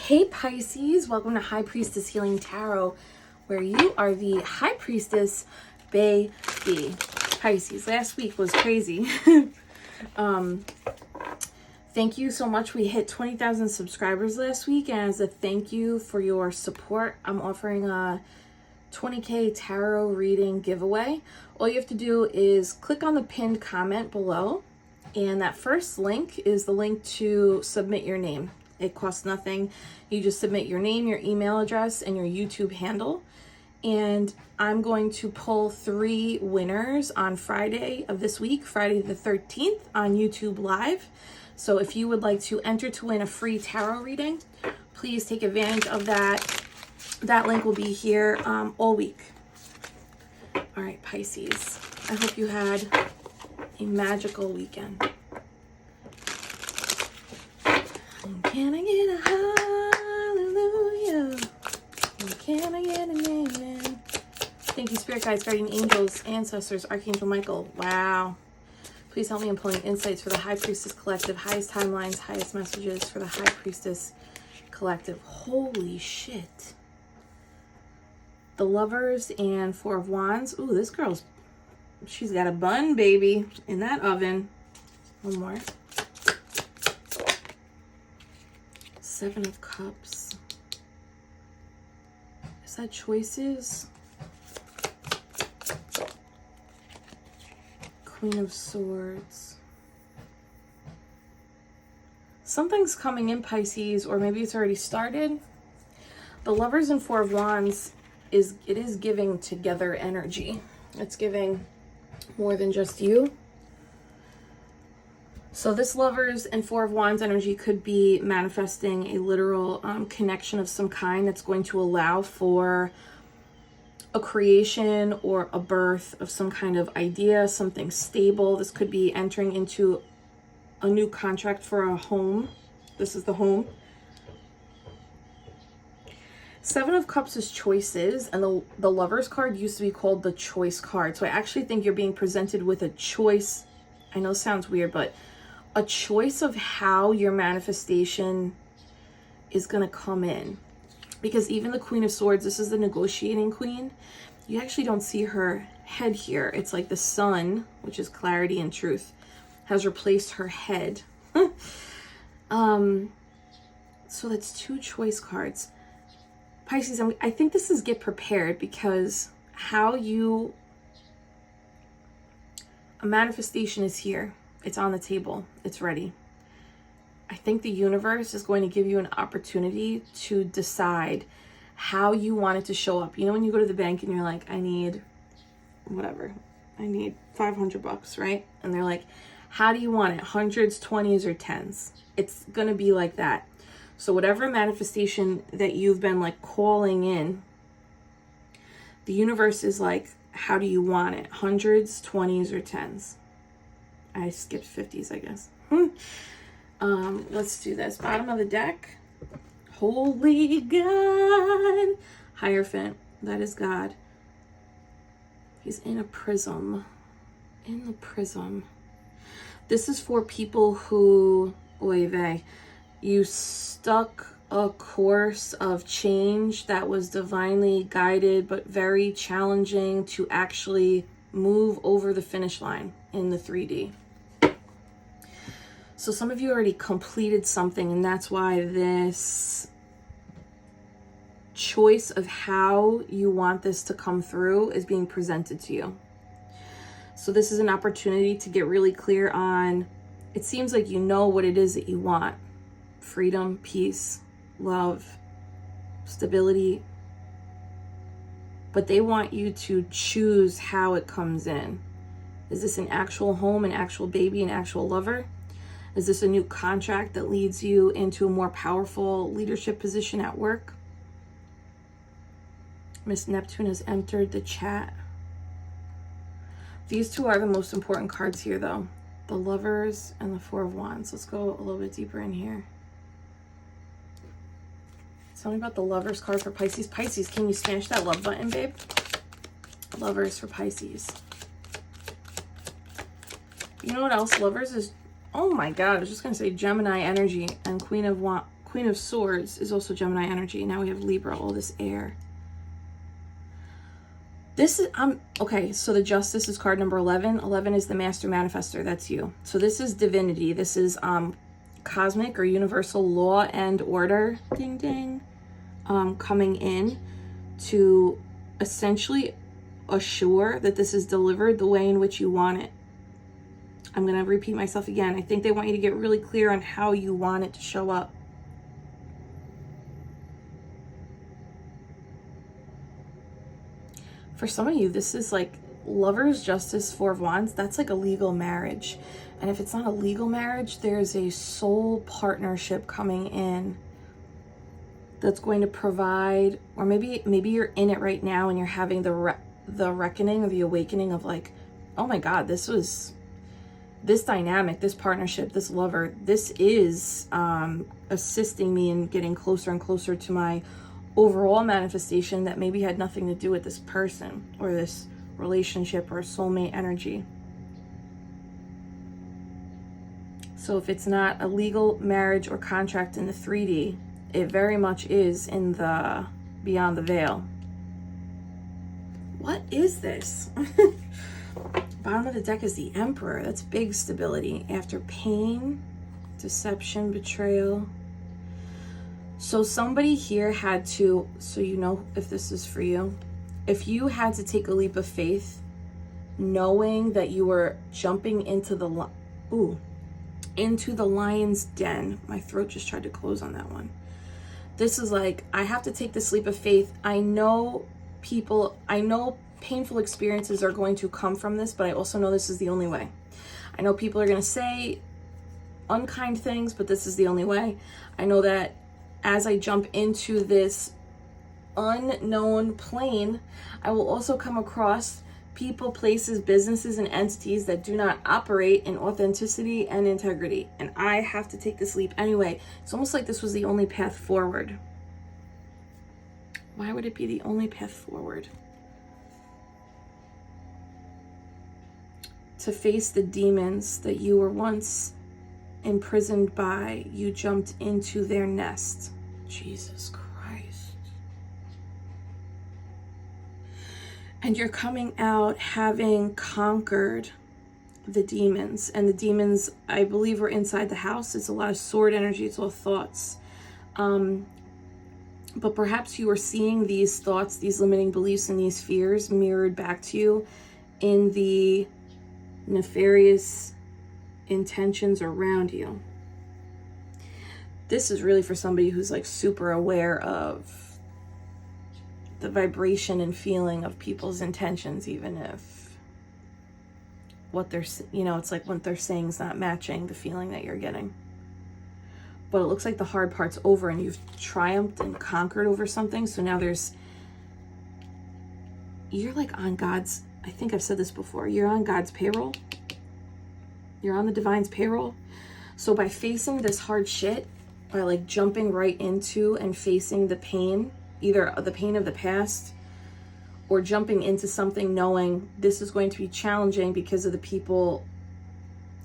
Hey Pisces, welcome to High Priestess Healing Tarot, where you are the High Priestess BAYBEEE. Pisces, last week was crazy. Thank you so much. We hit 20,000 subscribers last week, and as a thank you for your support, I'm offering a 20K tarot reading giveaway. All you have to do is click on the pinned comment below, and that first link is the link to submit your name. It costs nothing. You just submit your name, your email address, and your YouTube handle. And I'm going to pull 3 winners on Friday of this week, Friday the 13th on YouTube Live. So if you would like to enter to win a free tarot reading, please take advantage of that. That link will be here all week. All right, Pisces, I hope you had a magical weekend. Can I get a hallelujah? Can I get an amen? Thank you, Spirit Guides, Guardian Angels, Ancestors, Archangel Michael. Wow. Please help me in pulling insights for the High Priestess Collective, highest timelines, highest messages for the High Priestess Collective. Holy shit. The Lovers and 4 of Wands. Ooh, this girl's, she's got a bun, baby, in that oven. One more. 7 of Cups. Is that choices? Queen of Swords. Something's coming in, Pisces, or maybe it's already started. The Lovers and 4 of Wands is giving together energy. It's giving more than just you. So this Lovers and 4 of Wands energy could be manifesting a literal connection of some kind that's going to allow for a creation or a birth of some kind of idea, something stable. This could be entering into a new contract for a home. This is the home. 7 of Cups is choices, and the Lovers card used to be called the Choice card. So I actually think you're being presented with a choice. I know it sounds weird, but a choice of how your manifestation is going to come in. Because even the Queen of Swords, this is the negotiating queen. You actually don't see her head here. It's like the sun, which is clarity and truth, has replaced her head. So that's 2 choice cards. Pisces, I think this is get prepared, because a manifestation is here. It's on the table. It's ready. I think the universe is going to give you an opportunity to decide how you want it to show up. You know, when you go to the bank and you're like, I need whatever. I need $500, right? And they're like, how do you want it? Hundreds, 20s, or 10s? It's going to be like that. So whatever manifestation that you've been like calling in, the universe is like, how do you want it? Hundreds, 20s, or 10s? I skipped 50s, I guess. Let's do this. Bottom of the deck. Holy God. Hierophant. That is God. He's in a prism. In the prism. This is for people who, oy vey, you stuck a course of change that was divinely guided, but very challenging to actually move over the finish line in the 3D. So some of you already completed something, and that's why this choice of how you want this to come through is being presented to you. So this is an opportunity to get really clear on, it seems like you know what it is that you want. Freedom, peace, love, stability. But they want you to choose how it comes in. Is this an actual home, an actual baby, an actual lover? Is this a new contract that leads you into a more powerful leadership position at work? Miss Neptune has entered the chat. These 2 are the most important cards here, though. The Lovers and the 4 of Wands. Let's go a little bit deeper in here. Tell me about the Lovers card for Pisces. Pisces, can you smash that love button, babe? Lovers for Pisces. You know what else? Lovers is, oh my God, I was just going to say Gemini energy and Queen Queen of Swords is also Gemini energy. Now we have Libra, all this air. This is, okay, so the Justice is card number 11. 11 is the Master Manifester. That's you. So this is divinity. This is cosmic or universal law and order, ding, ding, coming in to essentially assure that this is delivered the way in which you want it. I'm going to repeat myself again. I think they want you to get really clear on how you want it to show up. For some of you, this is like Lovers, Justice, Four of Wands. That's like a legal marriage. And if it's not a legal marriage, there's a soul partnership coming in that's going to provide, or maybe you're in it right now and you're having the reckoning or the awakening of like, oh my God, this dynamic, this partnership, this lover, this is assisting me in getting closer and closer to my overall manifestation that maybe had nothing to do with this person or this relationship or soulmate energy. So if it's not a legal marriage or contract in the 3D, it very much is in the beyond the veil. What is this? Bottom of the deck is the Emperor. That's big stability. After pain, deception, betrayal. So somebody here had to, so you know if this is for you, if you had to take a leap of faith, knowing that you were jumping into the lion's den. My throat just tried to close on that one. This is like, I have to take this leap of faith. I know painful experiences are going to come from this, but I also know this is the only way. I know people are going to say unkind things, but this is the only way. I know that as I jump into this unknown plane, I will also come across people, places, businesses, and entities that do not operate in authenticity and integrity. And I have to take this leap anyway. It's almost like this was the only path forward. Why would it be the only path forward? To face the demons that you were once imprisoned by, you jumped into their nest. Jesus Christ. And you're coming out having conquered the demons. And the demons, I believe, were inside the house. It's a lot of sword energy. It's all thoughts. But perhaps you were seeing these thoughts, these limiting beliefs, and these fears mirrored back to you in the nefarious intentions around you. This is really for somebody who's like super aware of the vibration and feeling of people's intentions, even if what they're, it's like what they're saying is not matching the feeling that you're getting. But it looks like the hard part's over and you've triumphed and conquered over something. So now you're like on God's, I think I've said this before, you're on God's payroll. You're on the divine's payroll. So by facing this hard shit, by like jumping right into and facing the pain, either the pain of the past or jumping into something knowing this is going to be challenging because of the people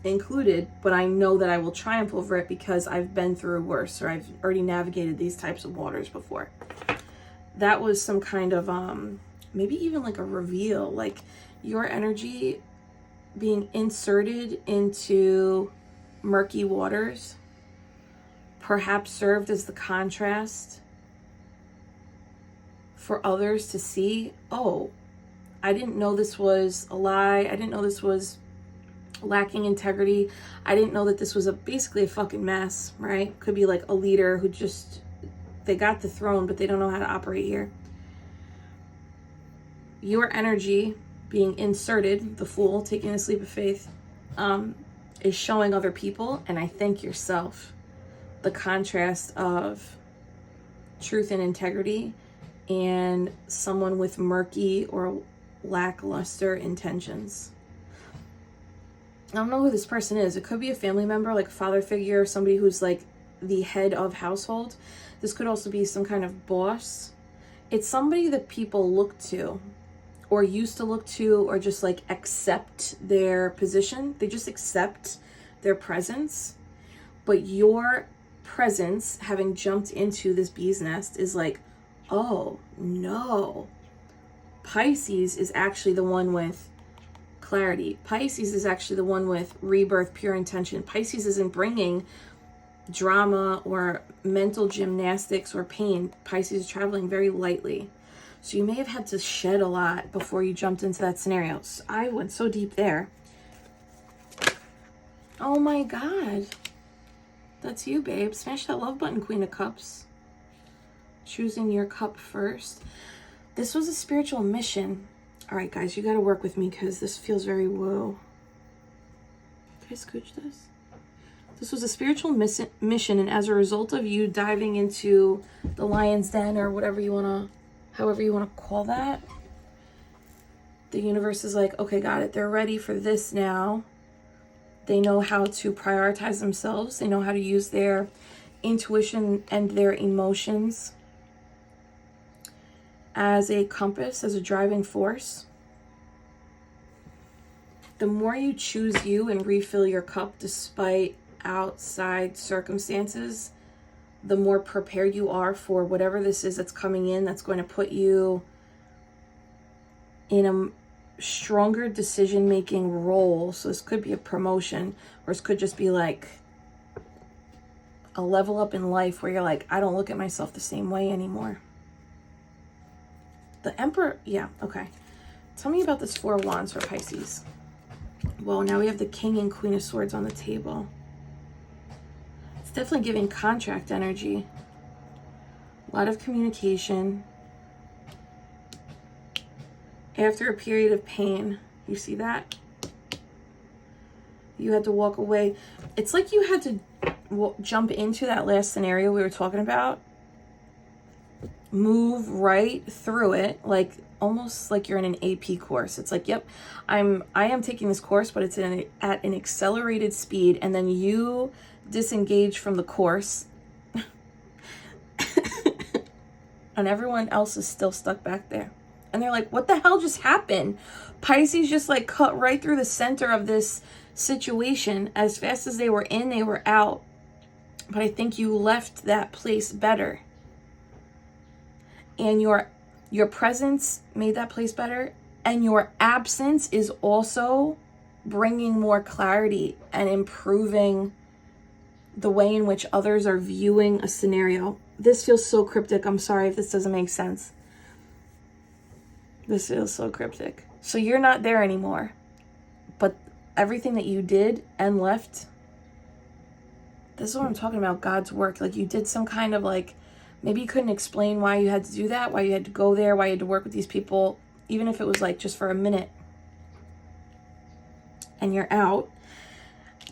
included, but I know that I will triumph over it because I've been through worse, or I've already navigated these types of waters before. That was some kind of, maybe even like a reveal, like your energy being inserted into murky waters perhaps served as the contrast for others to see, oh, I didn't know this was a lie. I didn't know this was lacking integrity. I didn't know that this was basically a fucking mess, right? Could be like a leader who just, they got the throne, but they don't know how to operate here. Your energy being inserted, the Fool, taking this leap of faith, is showing other people, and I think yourself, the contrast of truth and integrity and someone with murky or lackluster intentions. I don't know who this person is. It could be a family member, like a father figure, somebody who's like the head of household. This could also be some kind of boss. It's somebody that people look to or used to look to, or just like accept their position. They just accept their presence. But your presence, having jumped into this bee's nest, is like, oh no, Pisces is actually the one with clarity. Pisces is actually the one with rebirth, pure intention. Pisces isn't bringing drama or mental gymnastics or pain. Pisces is traveling very lightly. So you may have had to shed a lot before you jumped into that scenario. So I went so deep there. Oh my God. That's you, babe. Smash that love button, Queen of Cups. Choosing your cup first. This was a spiritual mission. All right, guys, you got to work with me because this feels very woo. Can I scooch this? This was a spiritual mission, and as a result of you diving into the lion's den, or whatever you want to, however you want to call that, the universe is like, okay, got it. They're ready for this now. They know how to prioritize themselves. They know how to use their intuition and their emotions as a compass, as a driving force. The more you choose you and refill your cup despite outside circumstances, the more prepared you are for whatever this is that's coming in, that's going to put you in a stronger decision-making role. So this could be a promotion, or this could just be like a level up in life where you're like, I don't look at myself the same way anymore. The Emperor, yeah, okay. Tell me about this Four of Wands for Pisces. Well, now we have the King and Queen of Swords on the table. It's definitely giving contract energy. A lot of communication. After a period of pain, you see that? You had to walk away. It's like you had to jump into that last scenario we were talking about. Move right through it, like almost like you're in an AP course. It's like, yep, I am taking this course, but it's at an accelerated speed, and then you disengage from the course and everyone else is still stuck back there. And they're like, what the hell just happened? Pisces just like cut right through the center of this situation. As fast as they were in, they were out. But I think you left that place better. And your presence made that place better. And your absence is also bringing more clarity and improving the way in which others are viewing a scenario. This feels so cryptic. I'm sorry if this doesn't make sense. This feels so cryptic. So you're not there anymore. But everything that you did and left, this is what I'm talking about, God's work. Like you did some kind of like, maybe you couldn't explain why you had to do that, why you had to go there, why you had to work with these people, even if it was like just for a minute. And you're out.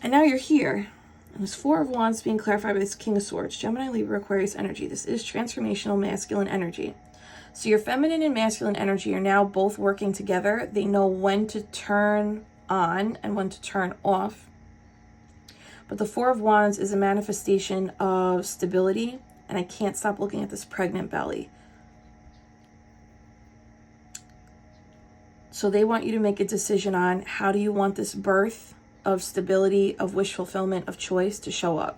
And now you're here. And this Four of Wands being clarified by this King of Swords. Gemini, Libra, Aquarius energy. This is transformational masculine energy. So your feminine and masculine energy are now both working together. They know when to turn on and when to turn off. But the Four of Wands is a manifestation of stability. And I can't stop looking at this pregnant belly. So they want you to make a decision on how do you want this birth of stability, of wish fulfillment, of choice to show up.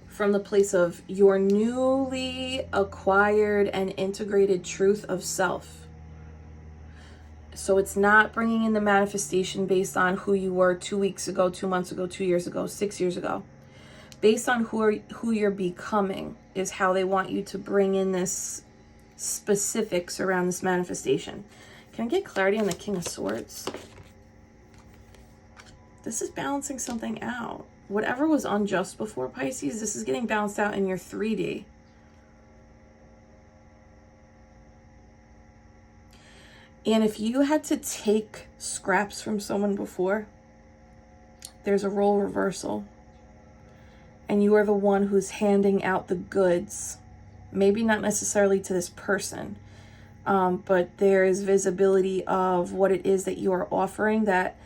From the place of your newly acquired and integrated truth of self. So it's not bringing in the manifestation based on who you were 2 weeks ago, 2 months ago, 2 years ago, 6 years ago. Based on who you're becoming is how they want you to bring in this specifics around this manifestation. Can I get clarity on the King of Swords? This is balancing something out. Whatever was unjust before, Pisces, this is getting balanced out in your 3D. And if you had to take scraps from someone before, there's a role reversal. And you are the one who's handing out the goods. Maybe not necessarily to this person, but there is visibility of what it is that you are offering that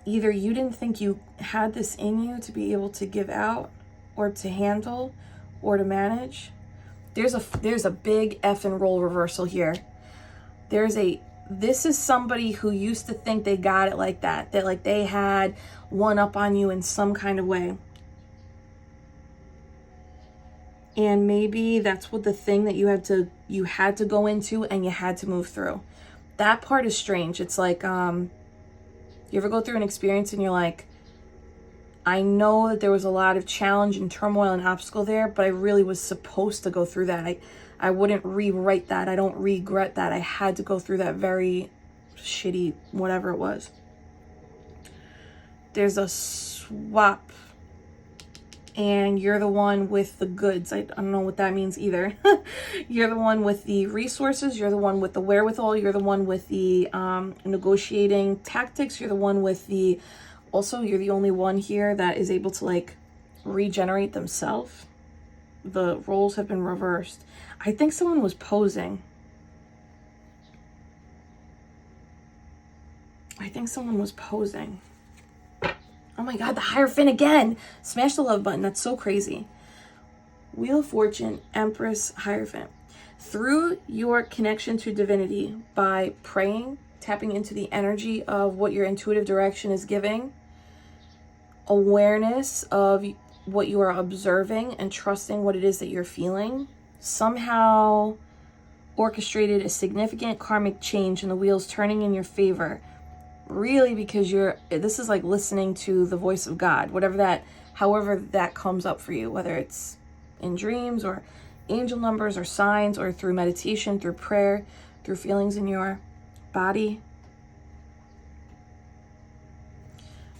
either you didn't think you had this in you to be able to give out or to handle or to manage. There's a big F and role reversal here. This is somebody who used to think they got it like that like they had one up on you in some kind of way. And maybe that's what the thing that you had to go into and you had to move through. That part is strange. It's like, you ever go through an experience and you're like, I know that there was a lot of challenge and turmoil and obstacle there, but I really was supposed to go through that. I wouldn't rewrite that. I don't regret that. I had to go through that very shitty whatever it was. There's a swap, and you're the one with the goods. I don't know what that means either. You're the one with the resources. You're the one with the wherewithal. You're the one with the negotiating tactics. You're the one with the... Also, you're the only one here that is able to, like, regenerate themselves. The roles have been reversed. I think someone was posing. Oh my God, the Hierophant again. Smash the love button. That's so crazy. Wheel of Fortune, Empress, Hierophant. Through your connection to divinity, by praying, tapping into the energy of what your intuitive direction is giving, awareness of what you are observing and trusting what it is that you're feeling, somehow orchestrated a significant karmic change and the wheels turning in your favor. Really, because this is like listening to the voice of God, however that comes up for you, whether it's in dreams or angel numbers or signs or through meditation, through prayer, through feelings in your body.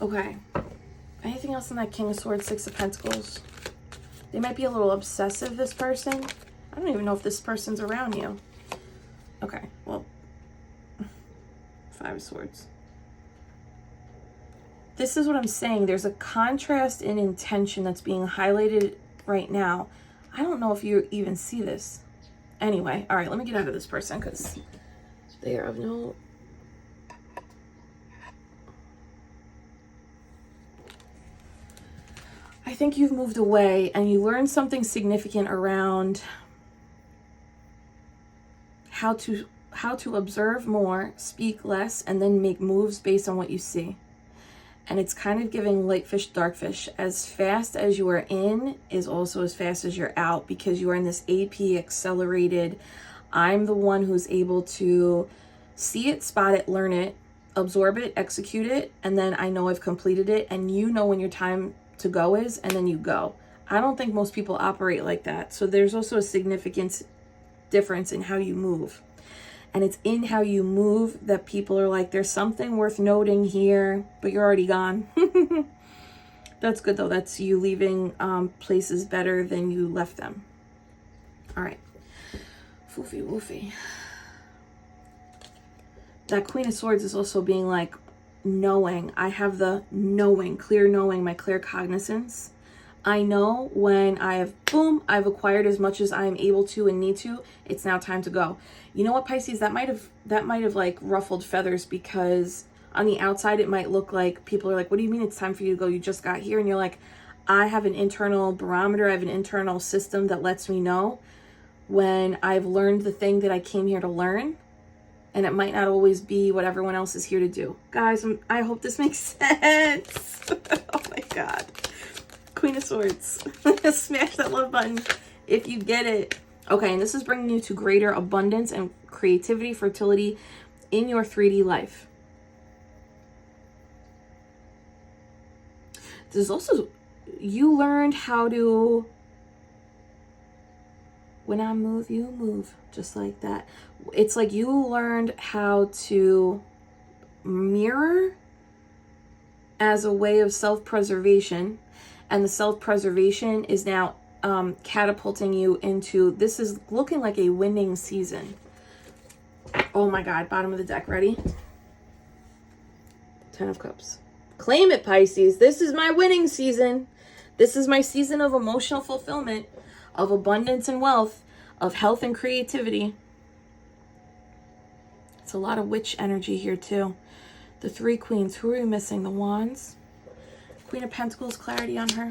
Okay. Anything else on that King of Swords, Six of Pentacles? They might be a little obsessive, this person. I don't even know if this person's around you. Okay, well, Five of Swords. This is what I'm saying. There's a contrast in intention that's being highlighted right now. I don't know if you even see this. Anyway, all right, let me get out of this person because they are of no... I think you've moved away and you learned something significant around how to observe more, speak less, and then make moves based on what you see. And it's kind of giving light fish, dark fish. As fast as you are in is also as fast as you're out, because you are in this AP accelerated. I'm the one who's able to see it, spot it, learn it, absorb it, execute it, and then I know I've completed it, and you know when your time to go is, and then you go. I don't think most people operate like that. So there's also a significant difference in how you move. And it's in how you move that people are like, there's something worth noting here, but you're already gone. That's good though. That's you leaving places better than you left them. All right. Foofy woofy. That Queen of Swords is also being like, knowing. I have the knowing, clear knowing, my clear cognizance. I know when I have, boom, I've acquired as much as I am able to and need to, it's now time to go. You know what, Pisces, that might have like ruffled feathers, because on the outside, it might look like people are like, what do you mean it's time for you to go? You just got here. And you're like, I have an internal barometer. I have an internal system that lets me know when I've learned the thing that I came here to learn. And it might not always be what everyone else is here to do. Guys, I hope this makes sense. Oh my God. Queen of Swords. Smash that love button if you get it. Okay, and this is bringing you to greater abundance and creativity, fertility in your 3D life. There's also, you learned how to, when I move, you move, just like that. It's like you learned how to mirror as a way of self-preservation, and the self-preservation is now catapulting you into, this is looking like a winning season. Oh my God, bottom of the deck, ready? 10 of Cups. Claim it, Pisces. This is my winning season. This is my season of emotional fulfillment, of abundance and wealth, of health and creativity. It's a lot of witch energy here too. The 3 Queens. Who are we missing? The Wands. Queen of Pentacles, clarity on her.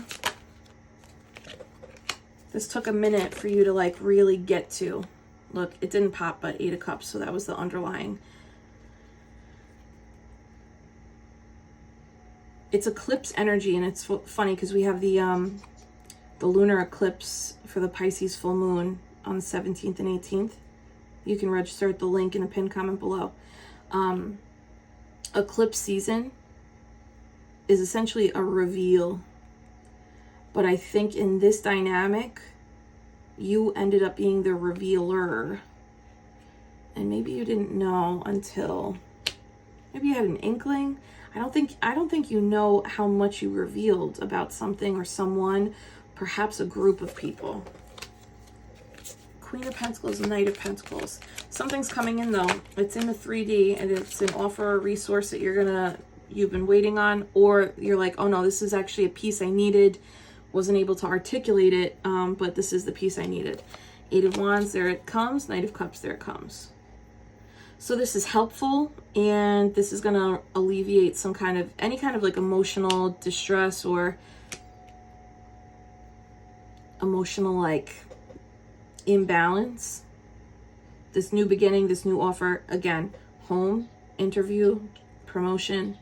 This took a minute for you to like really get to. Look, it didn't pop, but 8 of Cups, so that was the underlying. It's eclipse energy, and it's funny because we have the the lunar eclipse for the Pisces full moon on the 17th and 18th. You can register at the link in the pinned comment below. Eclipse season is essentially a reveal. But I think in this dynamic, you ended up being the revealer. And maybe you didn't know until, maybe you had an inkling. I don't think you know how much you revealed about something or someone, perhaps a group of people. Queen of Pentacles, Knight of Pentacles. Something's coming in though. It's in the 3D and it's an offer or resource that you've been waiting on, or you're like, oh no, this is actually a piece I needed. Wasn't able to articulate it, but this is the piece I needed. 8 of Wands, there it comes. Knight of Cups, there it comes. So this is helpful, and this is going to alleviate any kind of like emotional distress or emotional like imbalance. This new beginning, this new offer, again, home, interview, promotion,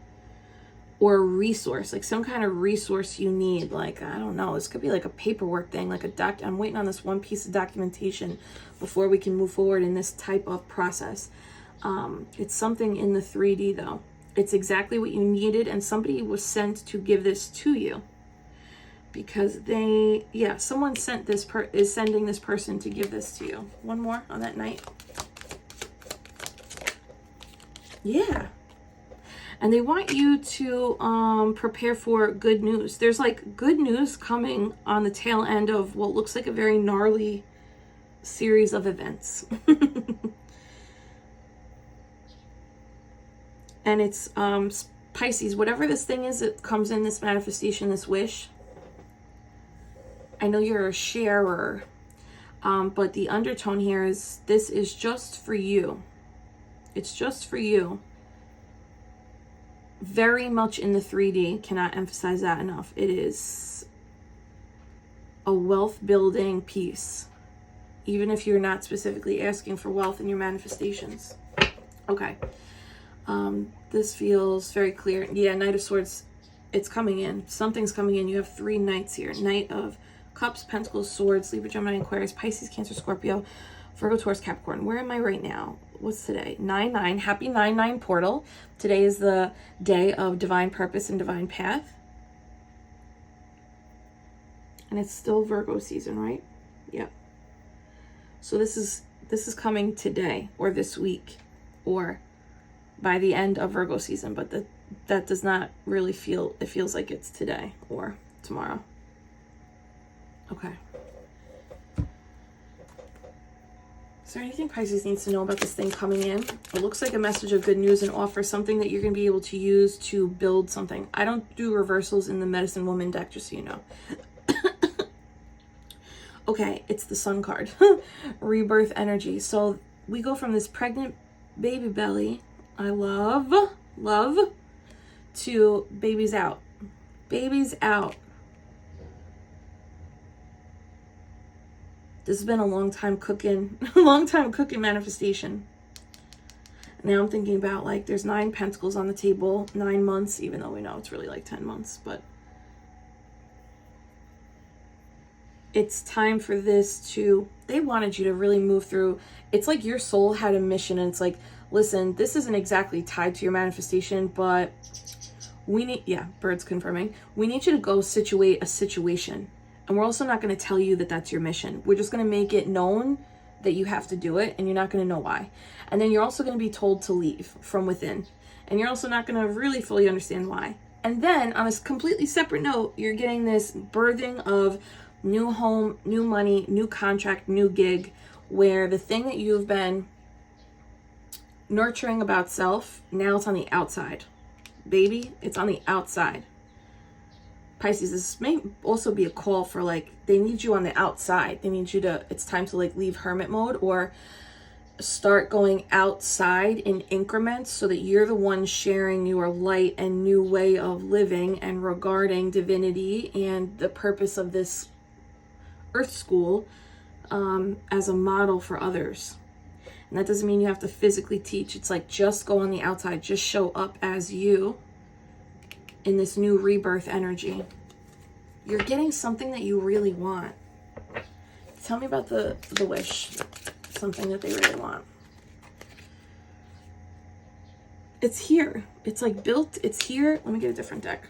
or a resource, like some kind of resource you need. Like, I don't know, this could be like a paperwork thing, like I'm waiting on this one piece of documentation before we can move forward in this type of process. It's something in the 3D though. It's exactly what you needed, and somebody was sent to give this to you. Because someone is sending this person to give this to you. One more on that night. Yeah. And they want you to prepare for good news. There's like good news coming on the tail end of what looks like a very gnarly series of events. And it's Pisces, whatever this thing is that comes in, this manifestation, this wish. I know you're a sharer, but the undertone here is this is just for you. It's just for you. Very much in the 3D. Cannot emphasize that enough. It is a wealth building piece, even if you're not specifically asking for wealth in your manifestations. Okay. This feels very clear. Yeah, Knight of Swords, it's coming in. Something's coming in. You have 3 knights here. Knight of Cups, Pentacles, Swords, Libra, Gemini, Aquarius, Pisces, Cancer, Scorpio, Virgo, Taurus, Capricorn. Where am I right now? What's today? 9/9. Happy 9/9 portal. Today is the day of divine purpose and divine path. And it's still Virgo season, right? Yep. So this is coming today or this week or by the end of Virgo season, but that does not really feel, it feels like it's today or tomorrow. Okay. Is there anything Pisces needs to know about this thing coming in? It looks like a message of good news and offer, something that you're going to be able to use to build something. I don't do reversals in the Medicine Woman deck, just so you know. Okay, it's the Sun card. Rebirth energy. So we go from this pregnant baby belly, I love, to babies out. Babies out. This has been a long time cooking manifestation. Now I'm thinking about, like, there's 9 pentacles on the table, 9 months, even though we know it's really like 10 months, but it's time for this to, they wanted you to really move through. It's like your soul had a mission, and it's like, listen, this isn't exactly tied to your manifestation, but we need, yeah, birds confirming, we need you to go situate a situation. And we're also not going to tell you that that's your mission. We're just going to make it known that you have to do it, and you're not going to know why. And then you're also going to be told to leave from within. And you're also not going to really fully understand why. And then on a completely separate note, you're getting this birthing of new home, new money, new contract, new gig, where the thing that you've been nurturing about self, now it's on the outside. Baby, it's on the outside. Pisces, this may also be a call for, like, they need you on the outside. They need you to, it's time to, like, leave hermit mode or start going outside in increments so that you're the one sharing your light and new way of living and regarding divinity and the purpose of this earth school as a model for others. And that doesn't mean you have to physically teach. It's like, just go on the outside, just show up as you in this new rebirth energy. You're getting something that you really want. Tell me about the wish. Something that they really want. It's here. It's like built. It's here. Let me get a different deck.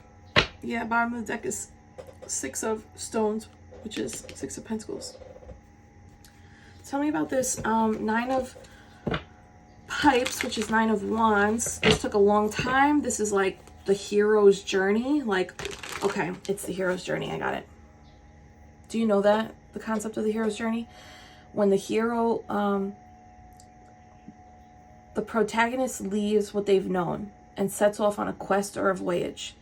Yeah, bottom of the deck is 6 of stones, which is 6 of pentacles. Tell me about this 9 of pipes, which is 9 of wands. This took a long time. This is like the hero's journey. Like, okay, it's the hero's journey. I got it. Do you know that? The concept of the hero's journey? When the hero, the protagonist leaves what they've known and sets off on a quest or a voyage.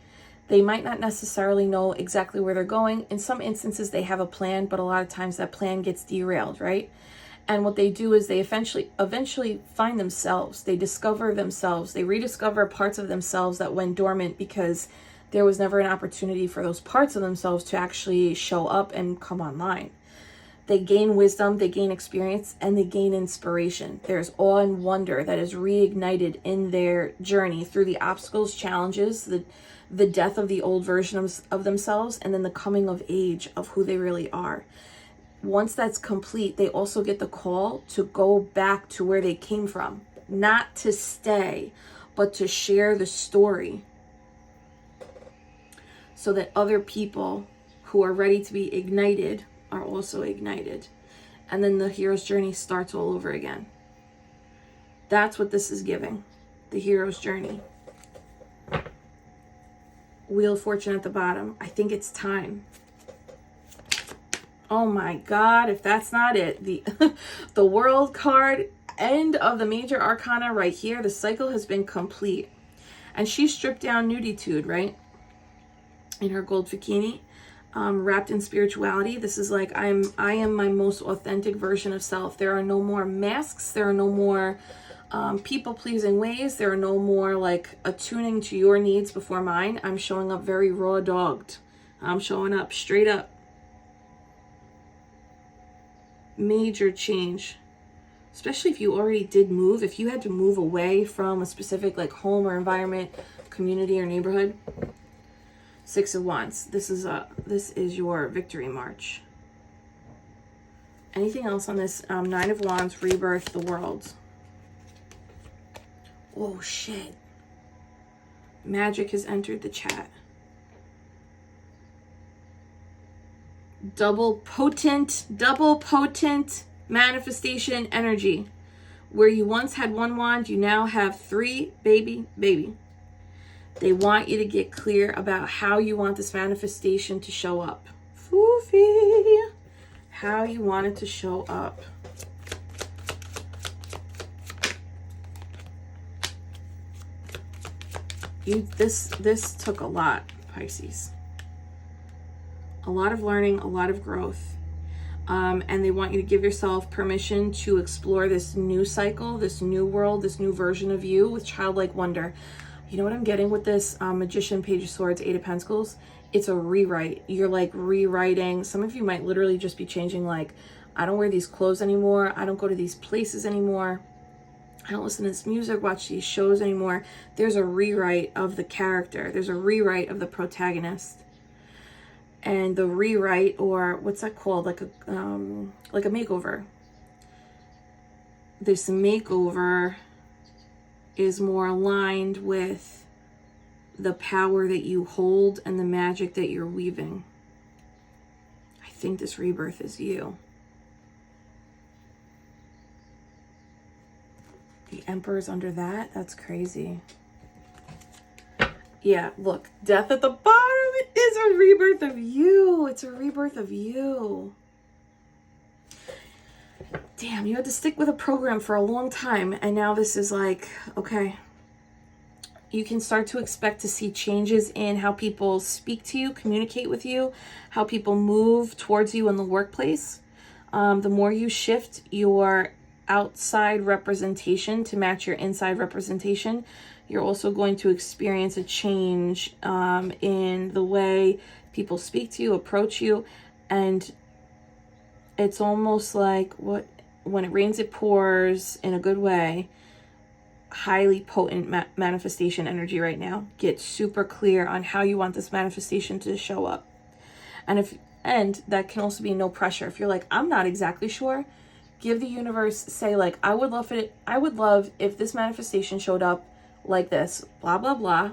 They might not necessarily know exactly where they're going. In some instances, they have a plan, but a lot of times that plan gets derailed, right? And what they do is they eventually find themselves. They discover themselves. They rediscover parts of themselves that went dormant because there was never an opportunity for those parts of themselves to actually show up and come online. They gain wisdom, they gain experience, and they gain inspiration. There's awe and wonder that is reignited in their journey through the obstacles, challenges, the death of the old version of themselves, and then the coming of age of who they really are. Once that's complete, they also get the call to go back to where they came from. Not to stay, but to share the story so that other people who are ready to be ignited are also ignited. And then the hero's journey starts all over again. That's what this is giving. The hero's journey. Wheel of Fortune at the bottom. I think it's time. Oh my God, if that's not it. The World card, end of the major arcana right here. The cycle has been complete. And she stripped down nuditude, right? In her gold bikini. Wrapped in spirituality. This is like, I am my most authentic version of self. There are no more masks. There are no more people-pleasing ways. There are no more like attuning to your needs before mine. I'm showing up very raw dogged. I'm showing up straight up. Major change. Especially if you already did move. If you had to move away from a specific like home or environment, community or neighborhood. 6 of Wands. This is your victory march. Anything else on this? 9 of Wands, rebirth, the world. Oh shit. Magic has entered the chat. Double potent manifestation energy. Where you once had 1 wand, you now have 3, baby. They want you to get clear about how you want this manifestation to show up. Foofy. How you want it to show up. This took a lot, Pisces. A lot of learning, a lot of growth. And they want you to give yourself permission to explore this new cycle, this new world, this new version of you with childlike wonder. You know what I'm getting with this Magician, Page of Swords, 8 of Pentacles? It's a rewrite. You're like rewriting. Some of you might literally just be changing like, I don't wear these clothes anymore. I don't go to these places anymore. I don't listen to this music, watch these shows anymore. There's a rewrite of the character. There's a rewrite of the protagonist. And the rewrite, or what's that called? Like a makeover. This makeover is more aligned with the power that you hold and the magic that you're weaving. I think this rebirth is you. The Emperor's under that? That's crazy. Yeah, look, death at the bottom is a rebirth of you. It's a rebirth of you. Damn, you had to stick with a program for a long time, and now this is like, okay. You can start to expect to see changes in how people speak to you, communicate with you, how people move towards you in the workplace. The more you shift your outside representation to match your inside representation, you're also going to experience a change in the way people speak to you, approach you, and it's almost like when it rains, it pours in a good way. Highly potent manifestation energy right now. Get super clear on how you want this manifestation to show up. And that can also be no pressure. If you're like, I'm not exactly sure, give the universe, say like, I would love if this manifestation showed up like this, blah, blah, blah,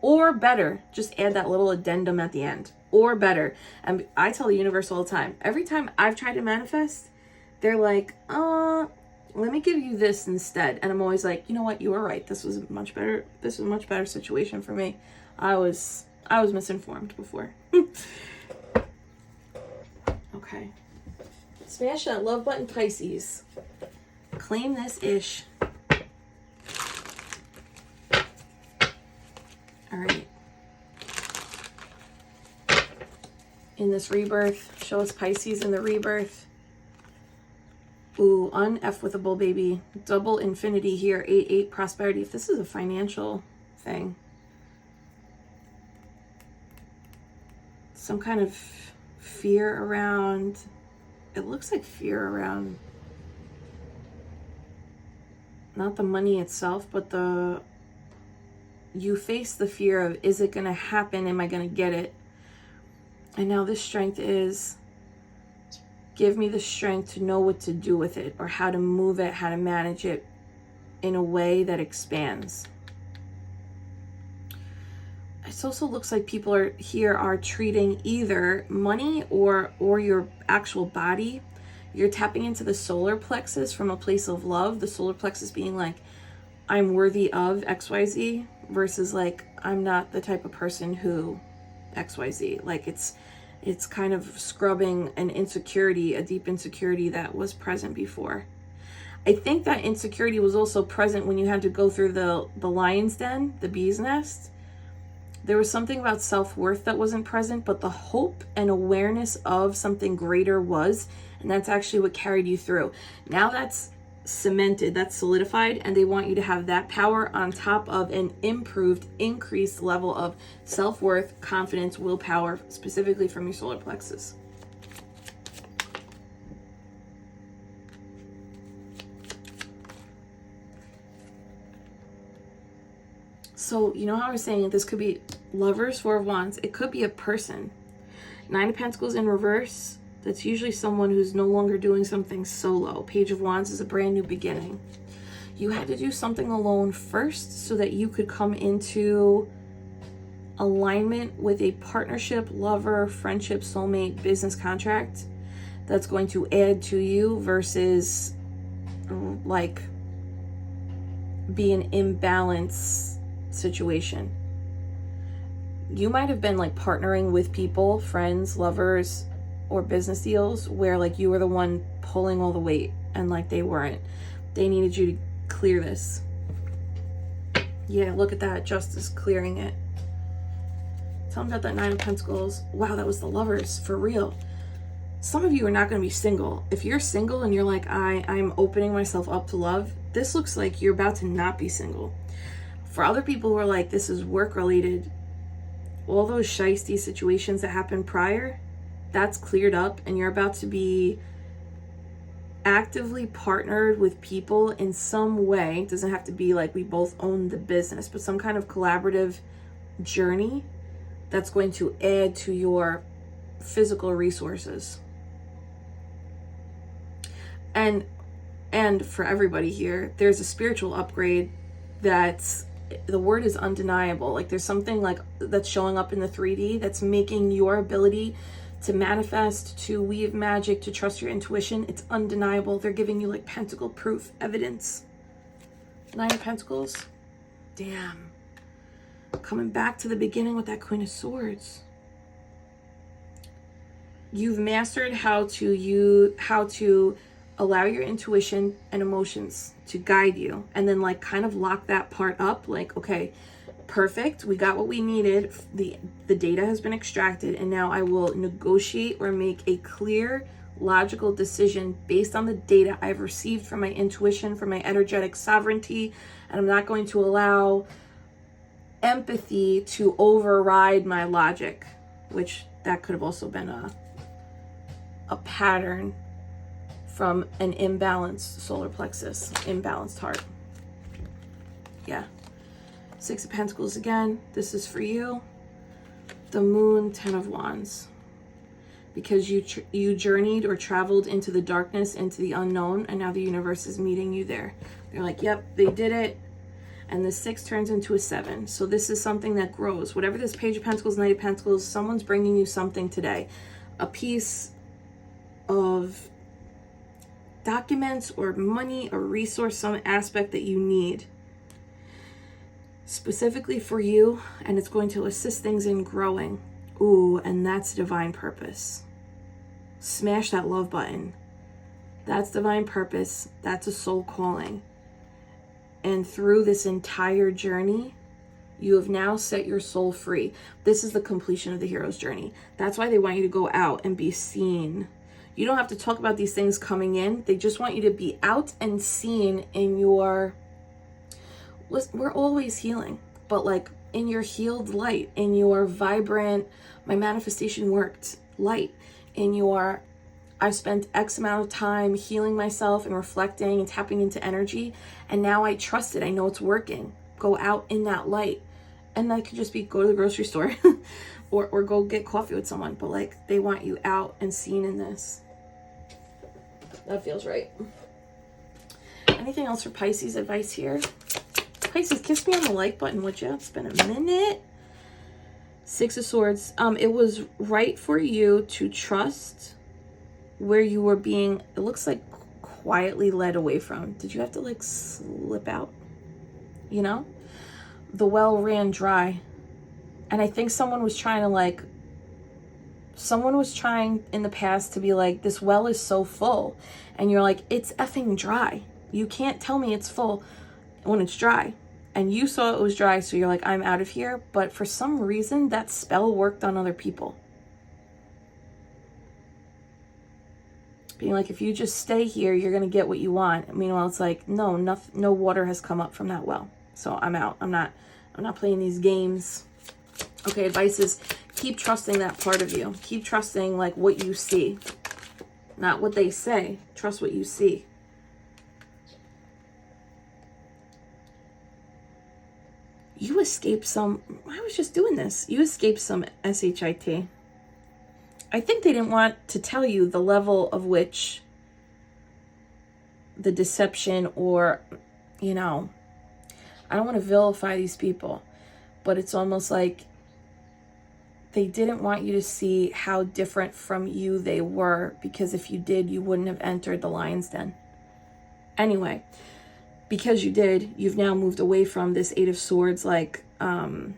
or better. Just add that little addendum at the end, or better. And I tell the universe all the time, every time I've tried to manifest, they're like, let me give you this instead. And I'm always like, you know what? You were right. This was much better. This was a much better situation for me. I was misinformed before. Okay. Smash that love button, Pisces. Claim this ish. All right. In this rebirth, show us Pisces in the rebirth. Ooh, uneffable baby. Double infinity here. 8-8 prosperity. If this is a financial thing. Some kind of fear around, it looks like fear around not the money itself, but you face the fear of, is it going to happen? Am I going to get it? And now this strength is, give me the strength to know what to do with it, or how to move it, how to manage it in a way that expands. It also looks like people are treating either money or your actual body. You're tapping into the solar plexus from a place of love. The solar plexus being like, I'm worthy of XYZ, versus like, I'm not the type of person who XYZ. Like it's kind of scrubbing an insecurity, a deep insecurity that was present before. I think that insecurity was also present when you had to go through the lion's den, the bee's nest. There was something about self-worth that wasn't present, but the hope and awareness of something greater was, and that's actually what carried you through. Now that's cemented, that's solidified, and they want you to have that power on top of an improved, increased level of self-worth, confidence, willpower, specifically from your solar plexus. So, you know how I was saying this could be Lovers, Four of Wands. It could be a person. Nine of Pentacles in reverse. That's usually someone who's no longer doing something solo. Page of Wands is a brand new beginning. You had to do something alone first so that you could come into alignment with a partnership, lover, friendship, soulmate, business contract that's going to add to you, versus like be an imbalance situation. You might have been like partnering with people, friends, lovers, or business deals where like you were the one pulling all the weight and like they weren't. They needed you to clear this. Yeah, look at that. Justice clearing it. Tell me about that Nine of Pentacles. Wow, that was the Lovers for real. Some of you are not going to be single. If you're single and you're like, I'm opening myself up to love, this looks like you're about to not be single. For other people who are like, this is work related, all those shiesty situations that happened prior, that's cleared up, and you're about to be actively partnered with people in some way. It doesn't have to be like we both own the business, but some kind of collaborative journey that's going to add to your physical resources. And for everybody here, there's a spiritual upgrade that's, the word is undeniable. Like there's something like that's showing up in the 3D that's making your ability to manifest, to weave magic, to trust your intuition. It's undeniable. They're giving you like pentacle proof evidence. Nine of Pentacles. Damn. Coming back to the beginning with that Queen of Swords. You've mastered how to allow your intuition and emotions to guide you, and then like kind of lock that part up. Like, okay, perfect, we got what we needed, the data has been extracted, and now I will negotiate or make a clear, logical decision based on the data I've received from my intuition, from my energetic sovereignty, and I'm not going to allow empathy to override my logic, which that could have also been a pattern from an imbalanced solar plexus, imbalanced heart. Yeah. Six of Pentacles again. This is for you. The Moon, 10 of Wands. because you journeyed or traveled into the darkness, into the unknown, and now the universe is meeting you there. They're like, yep, they did it. And the 6 turns into a 7. So this is something that grows. Whatever this Page of Pentacles, Knight of Pentacles, someone's bringing you something today. A piece of documents or money or resource, some aspect that you need specifically for you, and it's going to assist things in growing. Ooh, and that's divine purpose. Smash that love button. That's divine purpose. That's a soul calling. And through this entire journey, you have now set your soul free. This is the completion of the hero's journey. That's why they want you to go out and be seen. You don't have to talk about these things coming in. They just want you to be out and seen in your... We're always healing, but like in your healed light, in your vibrant, my manifestation worked light, in your, I've spent X amount of time healing myself and reflecting and tapping into energy, and now I trust it. I know it's working. Go out in that light. And that could just be go to the grocery store or go get coffee with someone. But like, they want you out and seen in this. That feels right. Anything else for Pisces advice here? Pisces, kiss me on the like button, would you? It's been a minute. 6 of Swords. It was right for you to trust where you were being, it looks like, quietly led away from. Did you have to like slip out? You know? The well ran dry. And I think someone was trying in the past to be like, this well is so full. And you're like, it's effing dry. You can't tell me it's full when it's dry. And you saw it was dry, so you're like, I'm out of here. But for some reason, that spell worked on other people. Being like, if you just stay here, you're going to get what you want. Meanwhile, it's like, no water has come up from that well. So I'm out. I'm not playing these games. Okay, advice is keep trusting that part of you. Keep trusting like what you see. Not what they say. Trust what you see. You escaped some, I was just doing this. You escaped some SHIT. I think they didn't want to tell you the level of which the deception or, you know, I don't want to vilify these people, but it's almost like they didn't want you to see how different from you they were, because if you did, you wouldn't have entered the lion's den. Anyway, because you did, you've now moved away from this 8 of Swords. Like, in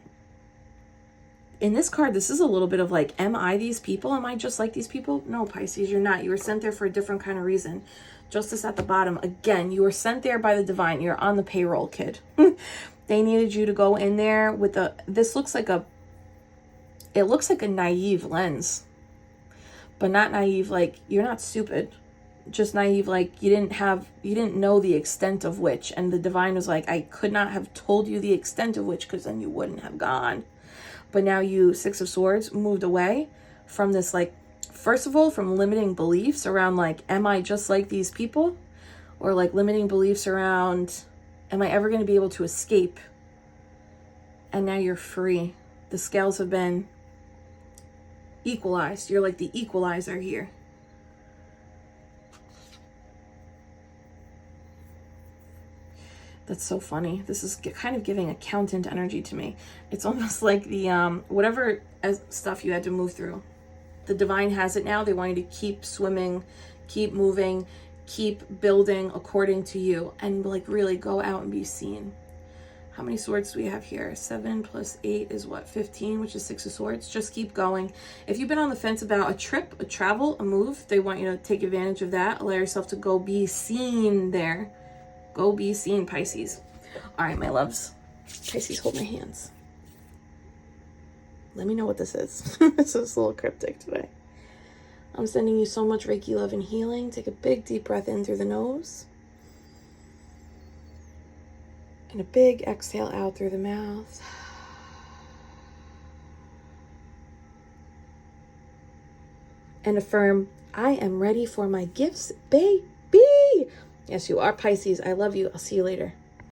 this card, this is a little bit of like, am I these people? Am I just like these people? No, Pisces, you're not. You were sent there for a different kind of reason. Justice at the bottom. Again, you were sent there by the divine. You're on the payroll, kid. They needed you to go in there with a, this looks like a, it looks like a naive lens, but not naive. Like, you're not stupid. Just naive, like you didn't know the extent of which, and the divine was like, I could not have told you the extent of which, because then you wouldn't have gone. But now you, 6 of Swords, moved away from this, like, first of all, from limiting beliefs around like, am I just like these people? Or like limiting beliefs around, am I ever going to be able to escape? And now you're free. The scales have been equalized. You're like the equalizer here. That's so funny. This is kind of giving accountant energy to me. It's almost like the, whatever stuff you had to move through. The divine has it now. They want you to keep swimming, keep moving, keep building according to you, and like really go out and be seen. How many swords do we have here? 7 plus 8 is what? 15, which is 6 of Swords. Just keep going. If you've been on the fence about a trip, a travel, a move, they want you to take advantage of that. Allow yourself to go be seen there. Go be seen, Pisces. All right, my loves. Pisces, hold my hands. Let me know what this is. This is a little cryptic today. I'm sending you so much Reiki love and healing. Take a big deep breath in through the nose. And a big exhale out through the mouth. And affirm, I am ready for my gifts, baby. Yes, you are, Pisces. I love you. I'll see you later.